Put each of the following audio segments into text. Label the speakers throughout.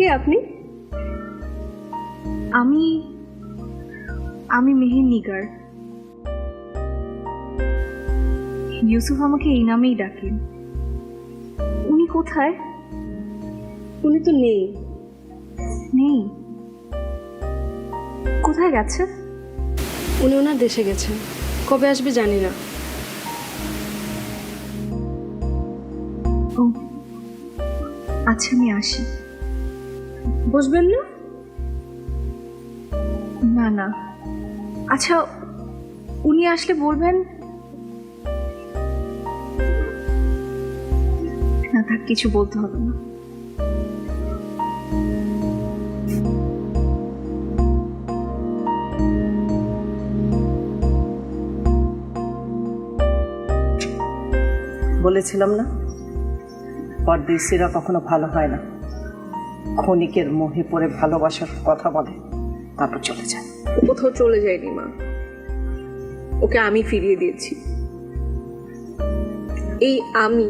Speaker 1: কে আপনি?
Speaker 2: আমি আমি মেহের নিগার। ইউসুফ আমাকে এই নামেই ডাকেন। উনি কোথায়?
Speaker 1: উনি তো নেই।
Speaker 2: নেই? কোথায় গেছে?
Speaker 1: উনি ওনার দেশে গেছেন, কবে আসবে জানি না।
Speaker 2: ও আচ্ছা, আমি আসি।
Speaker 1: বসবেন না?
Speaker 2: না না, আচ্ছা উনি আসলে বলবেন না, থাক, কিছু বলতে হবে না।
Speaker 3: বলেছিলাম না, পরদেশিরা কখনো ভালো হয় না। ক্ষণিকের মোহে পড়ে ভালোবাসার কথা বলে, তারপর চলে যায়।
Speaker 1: ও কোথাও চলে যায়নি মা, ওকে আমি ফিরিয়ে দিয়েছি। এই আমি,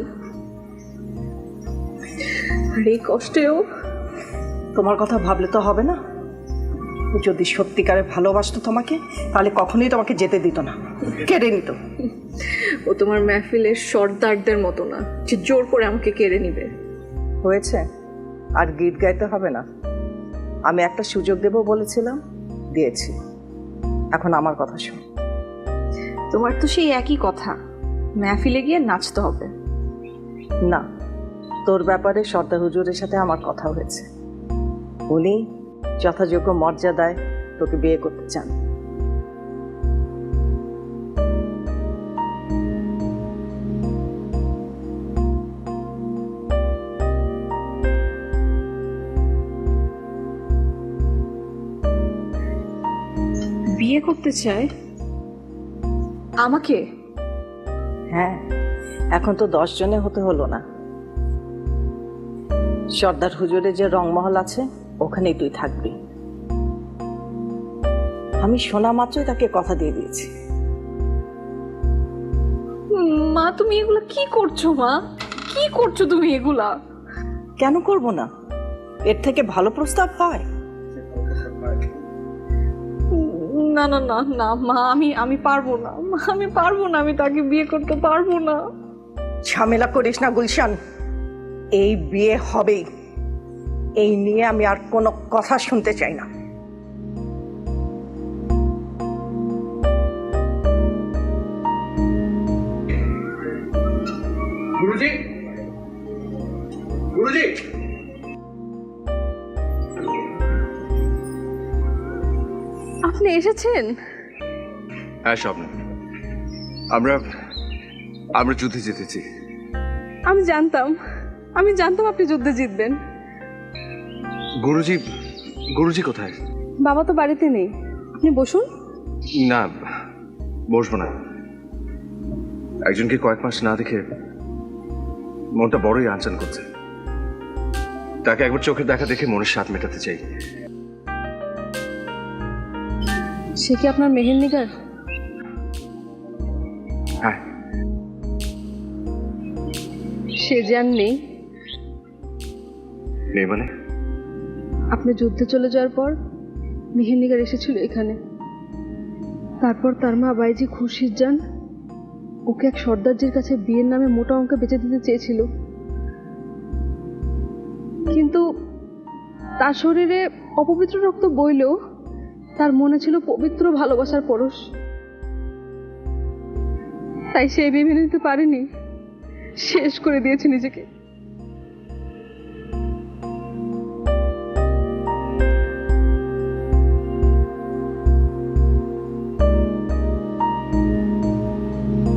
Speaker 1: আর এই কষ্টেও।
Speaker 3: তোমার কথা ভাবলে তো হবে না। ও যদি সত্যিকারে ভালোবাসতো তোমাকে, তাহলে কখনোই তোমাকে যেতে দিত না, কেড়ে নিত।
Speaker 1: ও তোমার মেহফিলের সর্দারদের মতো না যে জোর করে আমাকে কেড়ে নিবে।
Speaker 3: হয়েছে, আর গীত গাইতে হবে না। আমি একটা সুযোগ দেব বলেছিলাম, দিয়েছি। এখন আমার কথা শোন।
Speaker 2: তোমার তো সেই একই কথা, মেহফিলে গিয়ে নাচতে হবে।
Speaker 3: না, তোর ব্যাপারে সর্দার হুজুরের সাথে আমার কথা হয়েছে। উনি যথাযোগ্য মর্যাদায় তোকে বিয়ে করতে চান।
Speaker 2: বিয়ে করতে চায় আমাকে?
Speaker 3: হ্যাঁ, এখন তো 10 জনে হতে হলো না। সর্দার হুজুরের যে রংমহল আছে, ওখানেই তুই থাকবি। আমি শোনা মাত্রই তাকে কথা দিয়ে দিয়েছি।
Speaker 2: মা, তুমি এগুলা কি করছো? মা, কি করছো তুমি এগুলা?
Speaker 3: কেন করব না? এর থেকে ভালো প্রস্তাব হয়?
Speaker 2: না না না না মা, আমি পারবো না মা, আমি পারবো না, আমি তাকে বিয়ে করতে পারবো না।
Speaker 3: ঝামেলা করিস না গুলশান, এই বিয়ে হবেই। এই নিয়ে আমি আর কোনো কথা শুনতে চাই না।
Speaker 4: গুরুজি, গুরুজি,
Speaker 2: আপনি এসেছেন?
Speaker 4: হ্যাঁ স্বপ্ন, আমরা আমরা যুদ্ধে জিতেছি।
Speaker 2: আমি জানতাম আপনি যুদ্ধে জিতবেন।
Speaker 4: গুরুজি, গুরুজি কোথায়?
Speaker 2: বাবা তো বাড়িতে নেই, আপনি বসুন।
Speaker 4: না, বসবো না। একজনকে কয়েক মাস না দেখে মনটা বড়ই আনচান করছে। তাকে একবার চোখের দেখা দেখে মনের স্বাদ মেটাতে চাই।
Speaker 2: সে কি আপনার মেহের নিগার?
Speaker 4: হ্যাঁ।
Speaker 2: সে যে আর নেই।
Speaker 4: নেই মানে?
Speaker 2: আপনি যুদ্ধে চলে যাওয়ার পর মেহের নিগার এসেছিল এখানে। তারপর তার মা বাইজি খুরশিদ যান ওকে এক সর্দারজির কাছে বিয়ের নামে মোটা অঙ্কে বেচে দিতে চেয়েছিল, কিন্তু তার শরীরে অপবিত্র রক্ত বইলেও তার মনে ছিল পবিত্র ভালোবাসার পরশ। তাই সে ভেবে নিতে পারেনি, শেষ করে দিয়েছে নিজেকে।